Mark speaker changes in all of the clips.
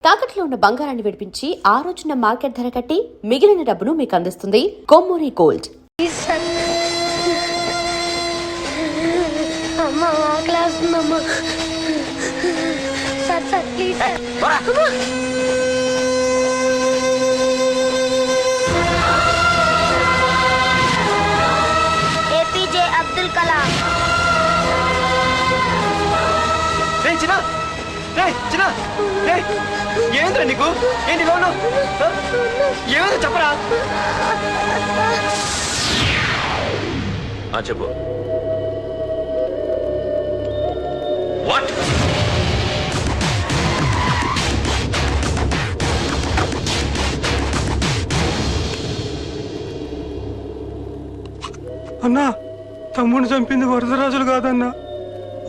Speaker 1: తాకట్లో ఉన్న బంగారాన్ని విడిపించి ఆ రోజున మార్కెట్ ధర కట్టి మిగిలిన డబ్బును మీకు అందిస్తుంది కొమ్మూరి గోల్డ్.
Speaker 2: ఏపీజే అబ్దుల్ కలాం.
Speaker 3: ఏంద్రా నీకు ఏంటి లోను ఏమో చెప్పరా
Speaker 4: చెప్పు. వాట్?
Speaker 5: అన్నా, తమ్ముడిని చంపింది వరదరాజులు కాదన్నా,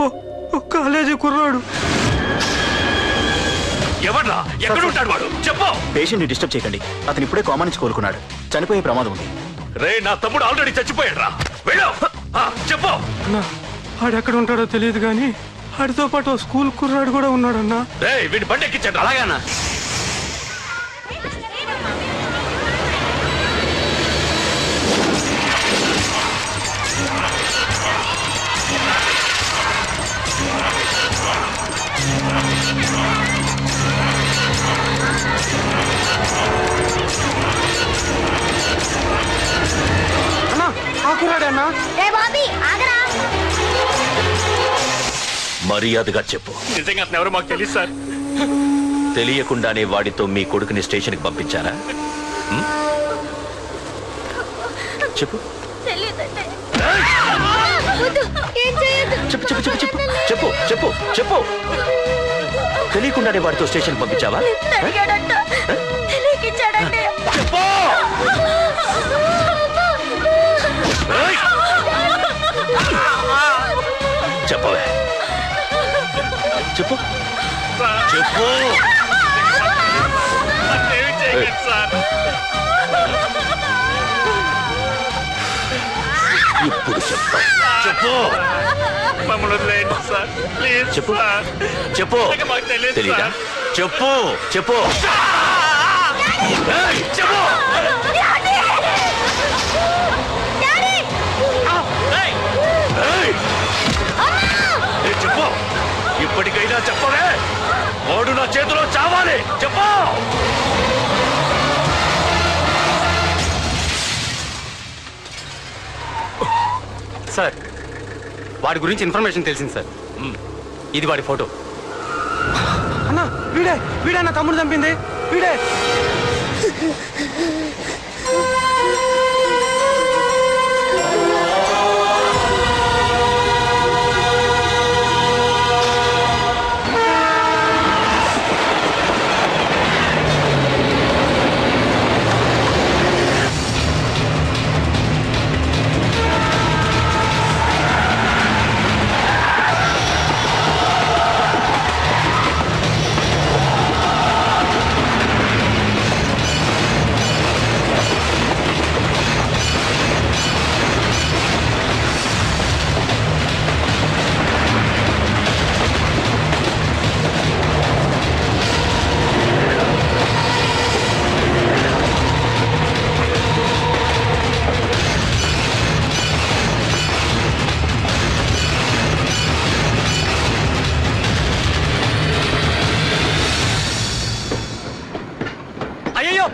Speaker 5: ఓ కాలేజీ కుర్రాడు.
Speaker 4: ఎవడ్రా? ఎక్కడ ఉంటాడు వాడు? చెప్పు.
Speaker 3: పేషెంట్ ని డిస్టర్బ్ చేయకండి, అతను ఇప్పుడే కామా నుంచి కోలుకున్నాడు, చనిపోయే ప్రమాదం ఉంది.
Speaker 4: రే, నా తమ్ముడు ఆల్రెడీ చచ్చిపోయాడు రా. వెళ్ళు. చెప్పు.
Speaker 5: అన్నా, ఆడెక్కడ ఉంటాడో తెలియదు కానీ ఆడితో పాటు స్కూల్ కుర్రాడు కూడా ఉన్నాడన్నా.
Speaker 4: రే, వీడి బండి ఎక్కించండి. అలాగేనా? మర్యాదగా చెప్పు.
Speaker 6: నిజంగా అతను ఎవరో మాకు తెలియదు సార్.
Speaker 4: తెలియకుండానే వాడితో మీ కొడుకుని స్టేషన్కి పంపించారా? చెప్పు. చెప్పు చెప్పు చెప్పు చెప్పు చెప్పు చెప్పు చెప్పు. తెలియకుండానే వాడితో స్టేషన్కి పంపించావా? చెప్పు. చెప్పవే. చెప్పు చెప్పు. ఇప్పుడు చెప్పు. చెప్పు.
Speaker 6: మమ్మల్ని వదిలేయండి సార్, ప్లీజ్.
Speaker 4: చెప్పు చెప్పు.
Speaker 6: మాకు తెలియదు.
Speaker 4: తెలీదా? చెప్పు చెప్పు చెప్పు. చెప్పు. ఇప్పటికైనా చెప్పవే. వాడు నా చేతిలో చావాలి. చెప్పు.
Speaker 6: సార్, వాడి గురించి ఇన్ఫర్మేషన్ తెలిసింది సార్. ఇది వాడి ఫోటో.
Speaker 5: అన్నా, వీడే నా తమ్ముడు చంపింది, వీడే.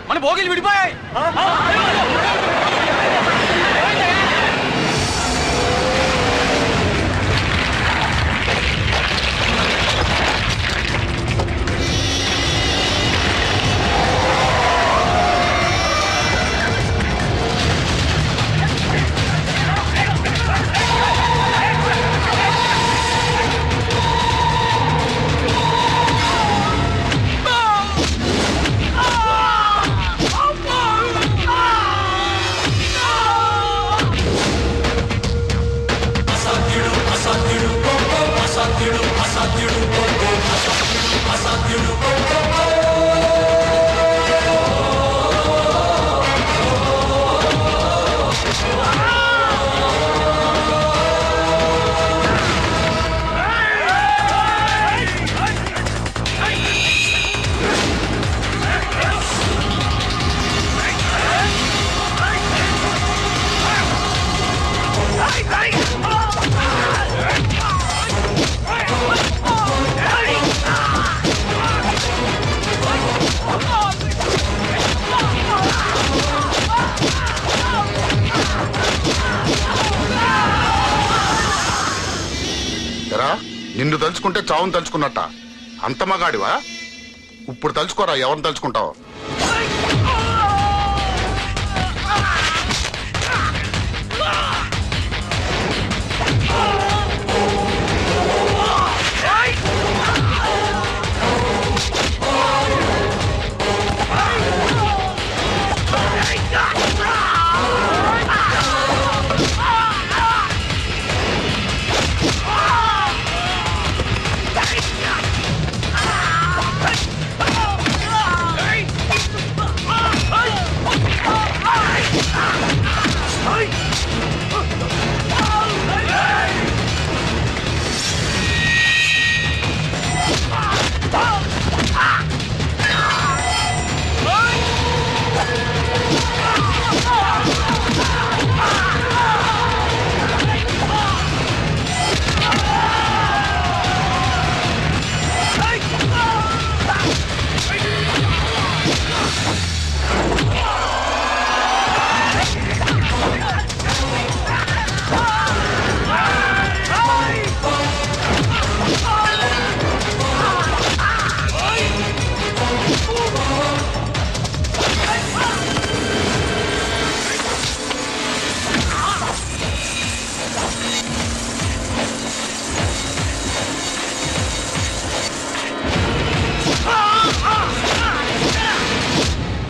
Speaker 6: మన భోగిలు విడిపోయాయి.
Speaker 7: తలుచుకుంటే చావును తలుచుకున్నట్ట. అంత మగాడివా? ఇప్పుడు తలుచుకోరా, ఎవరిని తలుచుకుంటావు?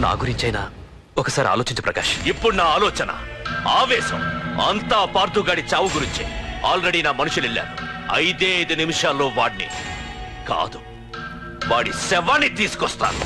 Speaker 4: నా గురించైనా ఒకసారి ఆలోచించు ప్రకాష్. ఇప్పుడు నా ఆలోచన, ఆవేశం అంతా పార్థుగాడి చావు గురించే. ఆల్రెడీ నా మనుషులు వెళ్ళారు. 5 నిమిషాల్లో వాడిని కాదు, వాడి శవాన్ని తీసుకొస్తాను.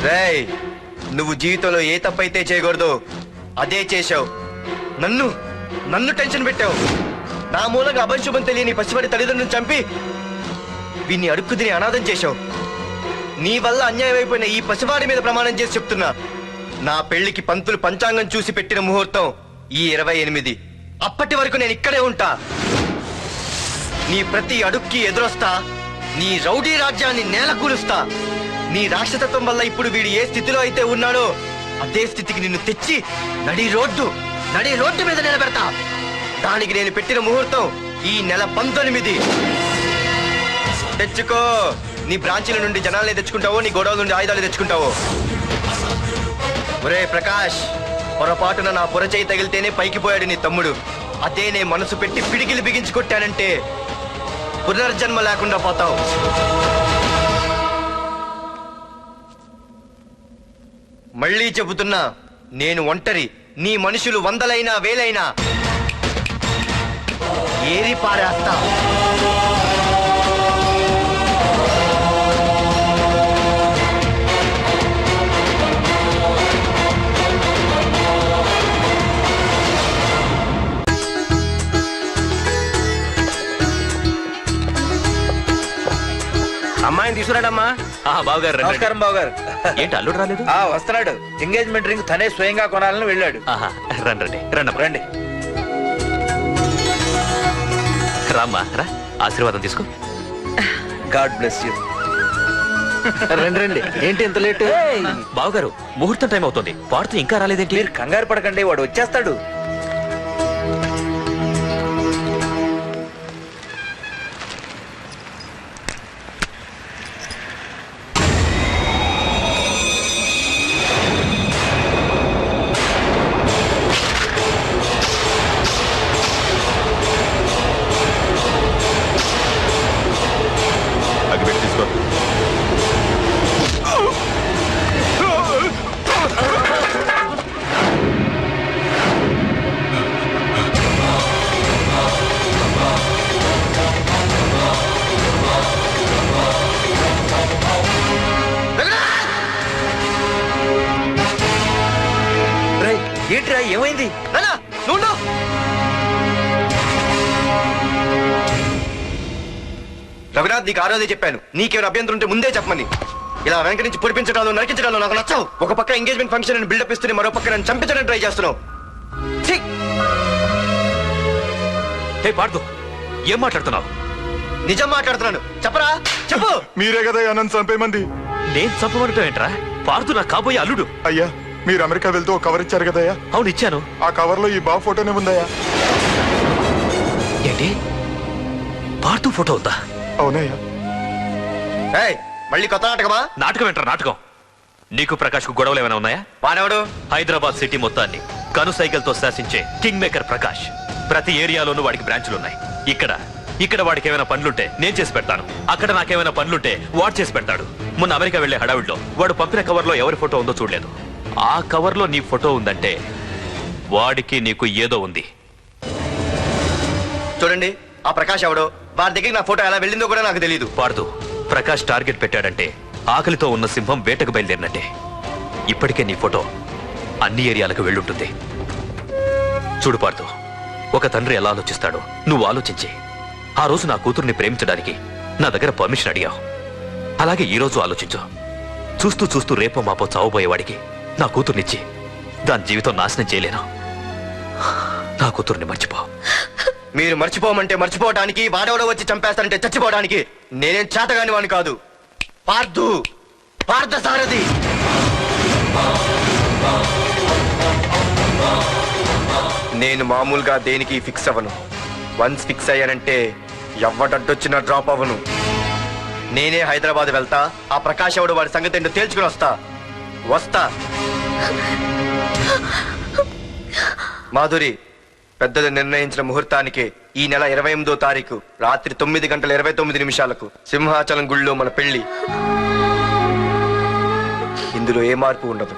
Speaker 3: రేయ్, నువ్వు జీవితంలో ఏ తప్పైతే చేయకూడదు అదే చేశావు. నన్ను టెన్షన్ పెట్టావు. నా మూలంగా అభంశుభం తెలియని పసివాడి తల్లిదండ్రులను చంపి వీన్ని అడుక్కు తిని అనాథం చేశావు. నీ వల్ల అన్యాయం అయిపోయిన ఈ పసివాడి మీద ప్రమాణం చేసి చెప్తున్నా, నా పెళ్లికి పంతులు పంచాంగం చూసి పెట్టిన ముహూర్తం ఈ 28. అప్పటి వరకు నేను ఇక్కడే ఉంటా. నీ ప్రతి అడుక్కి ఎదురొస్తా. నీ రౌడీ రాజ్యాన్ని నేలకూలుస్తా. నీ రాక్షసత్వం వల్ల ఇప్పుడు వీడు ఏ స్థితిలో అయితే ఉన్నాడో అదే స్థితికి నిన్ను తెచ్చి నడి రోడ్డు మీద నిలబెడతా. దానికి నేను పెట్టిన ముహూర్తం ఈ నెల 19. తెచ్చుకో. నీ బ్రాంచీల నుండి జనాలనే తెచ్చుకుంటావో, నీ గొడవల నుండి ఆయుధాలు తెచ్చుకుంటావో. ఒరే ప్రకాష్, పొరపాటున నా పొరచేయి తగిలితేనే పైకి పోయాడు నీ తమ్ముడు. అదే నే మనసు పెట్టి పిడికిలి బిగించి కొట్టానంటే పునర్జన్మ లేకుండా పోతావు. మళ్ళీ చెబుతున్నా, నేను ఒంటరి. నీ మనుషులు 100లైనా 1000లైనా ఏరి పారేస్తా.
Speaker 8: అమ్మాయిని తీసుకురాడమ్మా.
Speaker 4: బావగారు
Speaker 8: నమస్కారం బావగారు.
Speaker 4: ఏంటి అల్లుడు రాలేదు?
Speaker 8: వస్తున్నాడు. ఎంగేజ్మెంట్ రింగ్ తనే స్వయంగా కొనాలని వెళ్ళాడు.
Speaker 4: రండి రండి. రామ్మా రా, ఆశీర్వాదం తీసుకో.
Speaker 8: God bless you. రండి. ఏంటి ఇంత లేట్?
Speaker 4: బావగారు, ముహూర్తం టైం అవుతుంది. పార్థు ఇంకా రాలేదేంటి?
Speaker 8: మీరు కంగారు పడకండి, వాడు వచ్చేస్తాడు.
Speaker 3: ఏంట్రా, ఏమైంది? రఘునాథ్, నీకు ఆ రోజే చెప్పాను, నీకేమైనా అభ్యంతరం ఉంటే ముందే చెప్పమని. ఇలా వెనక నుంచి పొడిపించడాలు, నరికించడాలు నాకు నచ్చవు. ఒక పక్క ఎంగేజ్మెంట్ ఫంక్షన్ అని బిల్డప్ ఇస్తూనే మరో పక్క నన్ను చంపించడానికి ట్రై చేస్తున్నావు. ఛీ!
Speaker 4: హే పార్థు, ఏం మాట్లాడుతున్నావు?
Speaker 3: నిజం మాట్లాడుతున్నాను, చెప్పరా, చెప్పు.
Speaker 9: మీరే కదా నన్ను చంపేమంది.
Speaker 4: నేను చంపమంటావు ఏంట్రా? పార్థు నా కాబోయే అల్లుడు.
Speaker 9: అయ్యా, మీరు అమెరికా వెళ్తూ ఒక కవర్ ఇచ్చారు కదయ్యా.
Speaker 4: అవును, ఇచ్చాను.
Speaker 9: ఆ కవర్ లో ఈ బాబు ఫోటోనే ఉందయ్యా.
Speaker 4: ఏంటి, పార్థు ఫోటో ఉందా?
Speaker 9: అవునయ్యా.
Speaker 3: ఏయ్, మళ్ళీ కొత్త నాటకమా?
Speaker 4: నాటకం ఏంట్రా నాటకం? నీకు ప్రకాష్ కు గొడవలు ఏమైనా ఉన్నాయా?
Speaker 3: వాడెవడు?
Speaker 4: హైదరాబాద్ సిటీ మొత్తాన్ని కను సైకిల్ తో శాసించే కింగ్ మేకర్ ప్రకాష్. ప్రతి ఏరియాలోనూ వాడికి బ్రాంచులున్నాయి. ఇక్కడ వాడికి ఏమైనా పనులుంటే నేను చేసి పెడతాను, అక్కడ నాకేమైనా పనులుంటే వాడు చేసి పెడతాడు. మొన్న అమెరికా వెళ్లే హడావిడిలో వాడు పంపిన కవర్ లో ఎవరి ఫోటో ఉందో చూడలేదు. ఆ కవర్ లో నీ ఫోటో ఉందంటే వాడికి నీకు ఏదో ఉంది.
Speaker 3: చూడండి, ఆ ప్రకాష్ ఎవడో, వారి దగ్గరికి నా ఫోటో ఎలా వెళ్ళిందో కూడా నాకు తెలియదు.
Speaker 4: పార్థు, ప్రకాష్ టార్గెట్ పెట్టాడంటే ఆకలితో ఉన్న సింహం వేటకు బయలుదేరినట్టే. ఇప్పటికే నీ ఫోటో అన్ని ఏరియాలకు వెళ్ళుంటుంది. చూడు పార్థు, ఒక తండ్రి ఎలా ఆలోచిస్తాడో నువ్వు ఆలోచించి ఆ రోజు నా కూతుర్ని ప్రేమించడానికి నా దగ్గర పర్మిషన్ అడిగావు. అలాగే ఈ రోజు ఆలోచించు. చూస్తూ చూస్తూ రేపో మాపో చావబోయేవాడికి నా కూతుర్నిచ్చి దాని జీవితం నాశనం చేయలేను. నా కూతుర్ని మర్చిపో.
Speaker 3: మీరు మర్చిపోమంటే మర్చిపోవడానికి, వాడెవడో వచ్చి చంపేస్తానంటే చచ్చిపోవడానికి నేనేం చేతగాని వాడిని కాదు. పార్థసారథి. నేను మామూలుగా దేనికి ఫిక్స్ అవ్వను. వన్స్ ఫిక్స్ అయ్యానంటే ఎవ్వడడ్డొచ్చినా డ్రాప్ అవ్వను. నేనే హైదరాబాద్ వెళ్తా, ఆ ప్రకాష్ ఎవడు వాడి సంగతి ఏంటో తేల్చుకుని వస్తా. మాధురి, పెద్దలు నిర్ణయించిన ముహూర్తానికి ఈ నెల 28వ తారీఖు రాత్రి 9:29 సింహాచలం గుళ్ళో మన పెళ్లి. ఇందులో ఏ మార్పు ఉండదు.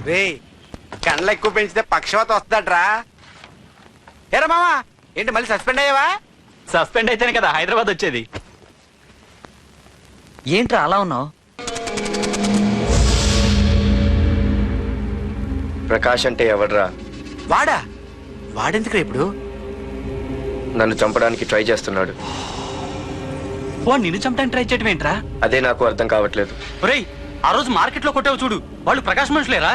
Speaker 6: రే, కండ్లు ఎక్కువ పెంచితే పక్షవాత వస్తాడ్రా. ఏరా మామా, ఏంటి మళ్ళీ సస్పెండ్ అయ్యావా?
Speaker 8: సస్పెండ్ అయితేనే కదా హైదరాబాద్ వచ్చేది. ఏంట్రా అలా ఉన్నావు?
Speaker 3: ప్రకాష్ అంటే ఎవడ్రా?
Speaker 6: వాడెందుకురా ఇప్పుడు?
Speaker 3: నన్ను చంపడానికి ట్రై చేస్తున్నాడు.
Speaker 8: నిన్ను చంపడానికి ట్రై చేయడం ఏంట్రా?
Speaker 3: అదే నాకు అర్థం కావట్లేదు.
Speaker 8: ఒరేయ్, ఆ రోజు మార్కెట్ లో కొట్టావు చూడు, వాళ్ళు ప్రకాష్ మనుషులేరా?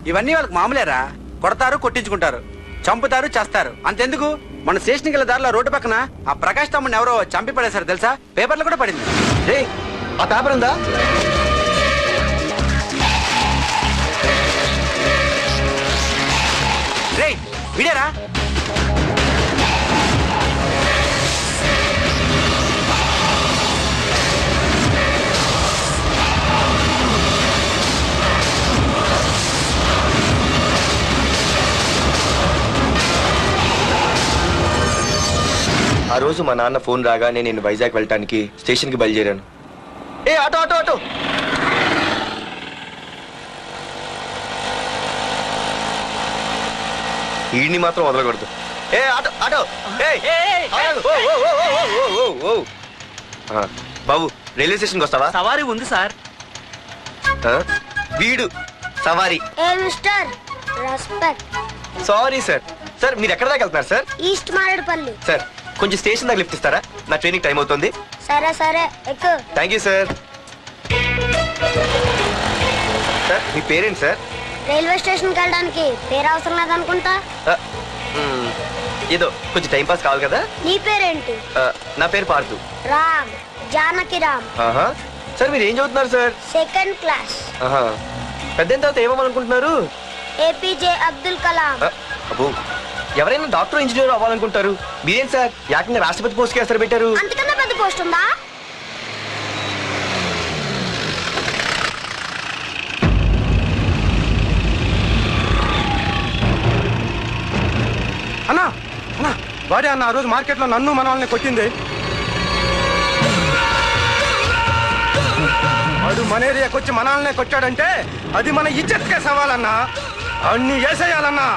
Speaker 6: ఇవన్నీ వాళ్ళకి మామూలేరా. కొడతారు, కొట్టించుకుంటారు, చంపుతారు, చేస్తారు. అంతెందుకు, మన స్టేషన్ గల దారిలో రోడ్డు పక్కన ఆ ప్రకాష్ తమ్ముడిని ఎవరో చంపి పడేశారు తెలుసా? పేపర్లో కూడా పడింది.
Speaker 3: రే, ఆ పేపర్ ఉందా?
Speaker 6: రే, విడారా?
Speaker 3: ఆ రోజు మా నాన్న ఫోన్ రాగానే నేను వైజాగ్ వెళ్ళటానికి స్టేషన్కి బయలుదేరాను. ఏ ఆటో ఆటో ఆటో! ఈడిని మాత్రం వదలకూడదు. ఏ ఆటో ఆటో! బాబు, రైల్వే స్టేషన్కి వస్తావా?
Speaker 8: సవారీ ఉంది సార్.
Speaker 3: వీడు సవారీ.
Speaker 2: ఏ mister, respect.
Speaker 3: Sorry sir. Sir, మీరు ఎక్కడ దాకా వెళ్తున్నారు సార్?
Speaker 2: ఈస్ట్ మారేడుపల్లి.
Speaker 3: సార్, కొంచెం స్టేషన్ దాకా లిఫ్ట్ ఇస్తారా? నా ట్రైనింగ్ టైం అవుతుంది.
Speaker 2: సరే ఎక్కు.
Speaker 3: Thank you sir. సార్, మీ పేరేంటి సార్?
Speaker 2: రైల్వే స్టేషన్కి వెళ్ళడానికి పేరు అవసరం లేదనుకుంటా.
Speaker 3: ఏదో కొంచెం టైం పాస్ కావాలి కదా.
Speaker 2: నీ పేరేంటి?
Speaker 3: నా పేరు పార్థు.
Speaker 2: రామ్, జానకి రామ్.
Speaker 3: సార్, మీరు ఏం చదువుతున్నారు సార్?
Speaker 2: Second class.
Speaker 3: పెద్ద తర్వాత ఏమనుకుంటున్నారు?
Speaker 2: ఏపీజే అబ్దుల్ కలాం.
Speaker 3: అబ్బో, ఎవరైనా డాక్టర్ ఇంజనీర్ అవ్వాలనుకుంటారు. మీరేం సార్ ఏకంగా రాష్ట్రపతి పోస్ట్ కి ఎసరు పెట్టారు?
Speaker 2: అంతకన్నా పెద్ద పోస్ట్ ఉందా?
Speaker 5: అన్నా అన్నా, వాడే అన్న ఆ రోజు మార్కెట్ లో నన్ను మన వాళ్ళని కొట్టింది. వాడు మన ఏరియాకి వచ్చి మన వాళ్ళనే కొట్టాడంటే అది మన ఇజ్జత్కే సవాలన్నా. అన్ని వేసేయాలన్నా.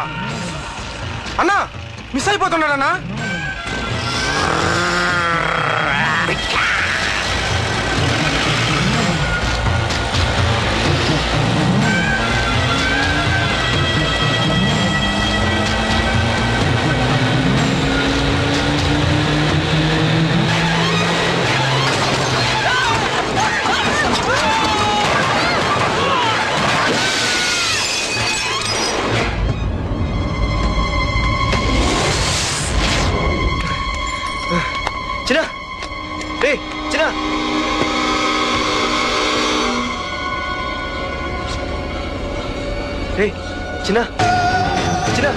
Speaker 5: అన్నా, మిస్ అయిపోతున్నాడన్నా.
Speaker 3: రే చిన్న రే చిన్న చిన్న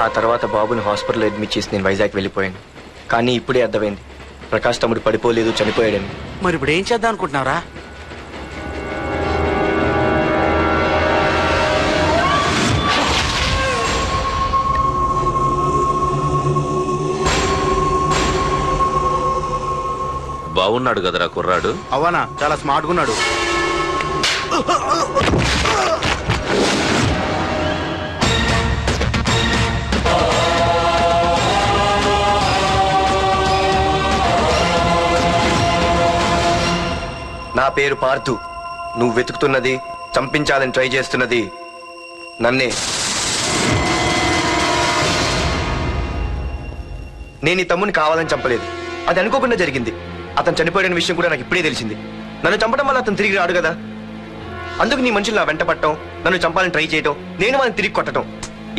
Speaker 3: ఆ తర్వాత బాబుని హాస్పిటల్లో అడ్మిట్ చేసి నేను వైజాగ్ వెళ్ళిపోయాను. కానీ ఇప్పుడే అర్థమైంది ప్రకాష్ తమ్ముడు పడిపోలేదు, చనిపోయాడని.
Speaker 6: మరి ఇప్పుడు ఏం చేద్దాం అనుకుంటున్నారా?
Speaker 4: బాగున్నాడు కదరా కుర్రాడు.
Speaker 6: అవనా చాలా స్మార్ట్గా ఉన్నాడు.
Speaker 3: నా పేరు పార్థు. నువ్వు వెతుకుతున్నది, చంపించాలని ట్రై చేస్తున్నది నన్నే. నేను ఈ తమ్ముని కావాలని చంపలేదు, అది అనుకోకుండా జరిగింది. అతను చనిపోయిన విషయం కూడా నాకు ఇప్పుడే తెలిసింది. నన్ను చంపడం వల్ల అతను తిరిగి రాడు కదా, అందుకు నీ మనుషులు నా వెంట పట్టడం, నన్ను చంపాలని ట్రై చేయటం, నేను వాళ్ళని తిరిగి కొట్టడం,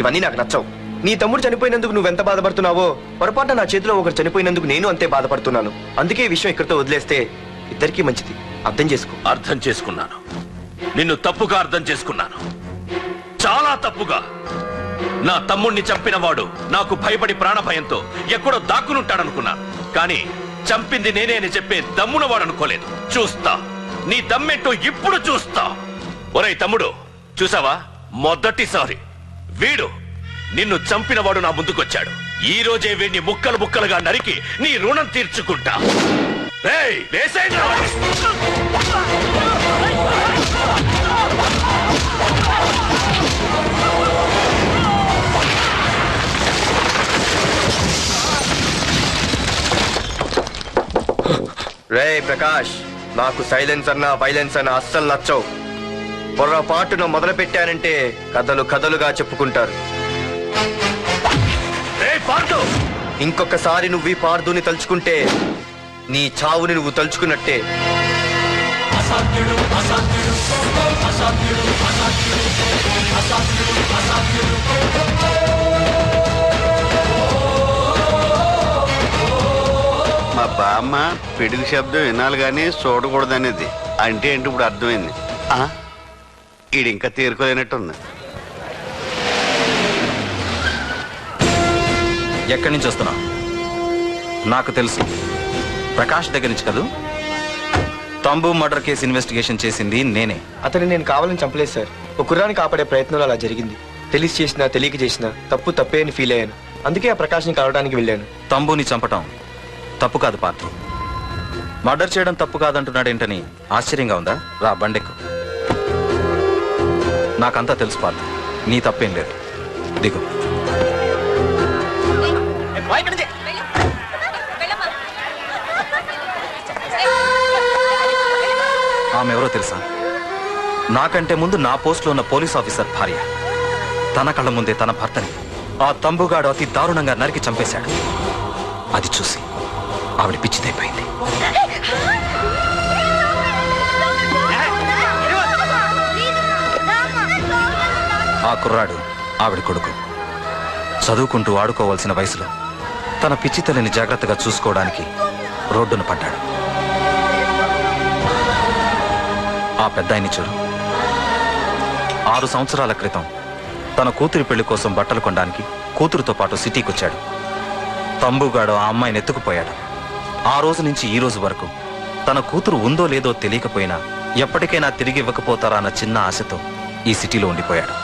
Speaker 3: ఇవన్నీ నాకు నచ్చవు. నీ తమ్ముడు చనిపోయినందుకు నువ్వెంత బాధపడుతున్నావో, పొరపాటున నా చేతిలో ఒకరు చనిపోయినందుకు నేను అంతే బాధపడుతున్నాను. అందుకే ఈ విషయం ఇక్కడితో వదిలేస్తే ఇద్దరికీ మంచిది. అర్థం చేసుకో.
Speaker 4: అర్థం చేసుకున్నాను. నిన్ను తప్పుగా అర్థం చేసుకున్నాను, చాలా తప్పుగా. నా తమ్ముణ్ణి చంపిన వాడు నాకు భయపడి ప్రాణభయంతో ఎక్కడో దాక్కునుంటాడనుకున్నాను. కానీ చంపింది నేనే అని చెప్పే దమ్మున వాడు అనుకోలేదు. చూస్తా నీ దమ్మెంటో ఇప్పుడు చూస్తా. ఒరేయ్ తమ్ముడు, చూసావా, మొదటిసారి వీడు నిన్ను చంపిన వాడు నా ముందుకొచ్చాడు. ఈ రోజే వీడిని ముక్కలు ముక్కలుగా నరికి నీ రుణం తీర్చుకుంటా. రేయ్ వేసేయండి.
Speaker 3: రేయ్ ప్రకాష్, నాకు సైలెన్స్ అన్నా వైలెన్స్ అన్నా అస్సలు నచ్చవు. పొరపాటున మొదలు పెట్టానంటే కథలు కథలుగా చెప్పుకుంటారు. ఇంకొకసారి నువ్వు ఈ పార్థుని తలుచుకుంటే నీ చావుని నువ్వు తలుచుకున్నట్టే.
Speaker 10: మా బామ్మ పిడుగు శబ్దం వినాలి కానీ చూడకూడదనేది. అంటే ఏంటి ఇప్పుడు అర్థమైంది. ఈడు ఇంకా తీరుకోలేనట్టుంది.
Speaker 11: ఎక్కడి నుంచి వస్తున్నావు? నాకు తెలుసు, ప్రకాష్ దగ్గర నుంచి కదూ. తంబు మర్డర్ కేసు ఇన్వెస్టిగేషన్ చేసింది నేనే.
Speaker 3: అతన్ని నేను కావాలని చంపలేదు సార్. ఒక కుర్రాన్ని కాపాడే ప్రయత్నంలో అలా జరిగింది. తెలిసి చేసినా తెలియక చేసినా తప్పు తప్పే అని ఫీల్ అయ్యాను. అందుకే ఆ ప్రకాష్ని కలవడానికి వెళ్ళాను.
Speaker 11: తంబుని చంపటం తప్పు కాదు పార్థు. మర్డర్ చేయడం తప్పు కాదంటున్నాడేంటని ఆశ్చర్యంగా ఉందా? రా బండెక్కు. నాకంతా తెలుసు పార్థు, నీ తప్పేం లేదు. దిగు. ఆమె ఎవరో తెలుసా? నాకంటే ముందు నా పోస్ట్లో ఉన్న పోలీస్ ఆఫీసర్ భార్య. తన కళ్ళ ముందే తన భర్తని ఆ తంబుగాడు అతి దారుణంగా నరికి చంపేశాడు. అది చూసి ఆవిడ పిచ్చిదైపోయింది. ఆ కుర్రాడు ఆవిడ కొడుకు. చదువుకుంటూ ఆడుకోవాల్సిన వయసులో తన పిచ్చి తల్లిని జాగ్రత్తగా చూసుకోవడానికి రోడ్డును పడ్డాడు. ఆ పెద్దాయని చూడు, 6 సంవత్సరాల క్రితం తన కూతురి పెళ్లి కోసం బట్టలు కొనడానికి కూతురుతో పాటు సిటీకి వచ్చాడు. తంబుగాడు ఆ అమ్మాయిని ఎత్తుకుపోయాడు. ఆ రోజు నుంచి ఈ రోజు వరకు తన కూతురు ఉందో లేదో తెలియకపోయినా ఎప్పటికైనా తిరిగి ఇవ్వకపోతారా అన్న చిన్న ఆశతో ఈ సిటీలో ఉండిపోయాడు.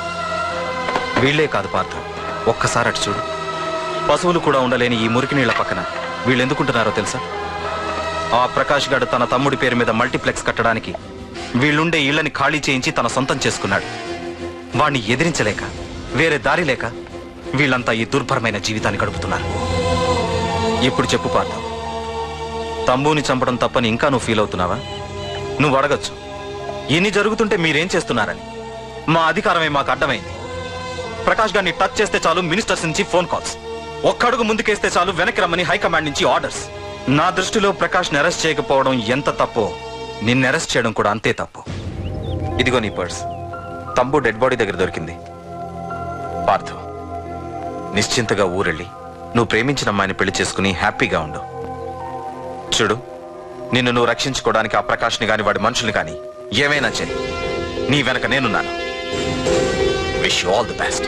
Speaker 11: వీళ్లే కాదు పార్థు, ఒక్కసారి అటు చూడు. పశువులు కూడా ఉండలేని ఈ మురికి నీళ్ల పక్కన వీళ్ళెందుకుంటున్నారో తెలుసా? ఆ ప్రకాష్ గాడు తన తమ్ముడి పేరు మీద మల్టీప్లెక్స్ కట్టడానికి వీళ్ళుండే ఇళ్లని ఖాళీ చేయించి తన సొంతం చేసుకున్నాడు. వాణ్ణి ఎదిరించలేక వేరే దారి లేక వీళ్ళంతా ఈ దుర్భరమైన జీవితాన్ని గడుపుతున్నారు. ఇప్పుడు చెప్పు పార్థు, తంబుని చంపడం తప్పని ఇంకా నువ్వు ఫీల్ అవుతున్నావా? నువ్వు అడగచ్చు, ఇన్ని జరుగుతుంటే మీరేం చేస్తున్నారని. మా అధికారమే మాకు అడ్డమైంది. ప్రకాష్ గారిని టచ్ చేస్తే చాలు మినిస్టర్స్ నుంచి ఫోన్ కాల్స్, ఒక్కడుగు ముందుకేస్తే చాలు వెనక్కి రమ్మని హైకమాండ్ నుంచి ఆర్డర్స్. నా దృష్టిలో ప్రకాష్ని అరెస్ట్ చేయకపోవడం ఎంత తప్పో నిన్ను అరెస్ట్ చేయడం కూడా అంతే తప్పు. ఇదిగో నీ పర్స్, తంబు డెడ్ బాడీ దగ్గర దొరికింది. పార్థు, నిశ్చింతగా ఊరెళ్ళి నువ్వు ప్రేమించిన అమ్మాయిని పెళ్లి చేసుకుని హ్యాపీగా ఉండు. చూడు, నిన్ను నువ్వు రక్షించుకోవడానికి ఆ ప్రకాష్ని గాని వాడి మనుషుల్ని గాని ఏమైనా చెయ్యి, నీ వెనక నేనున్నాను. Wish you all the best.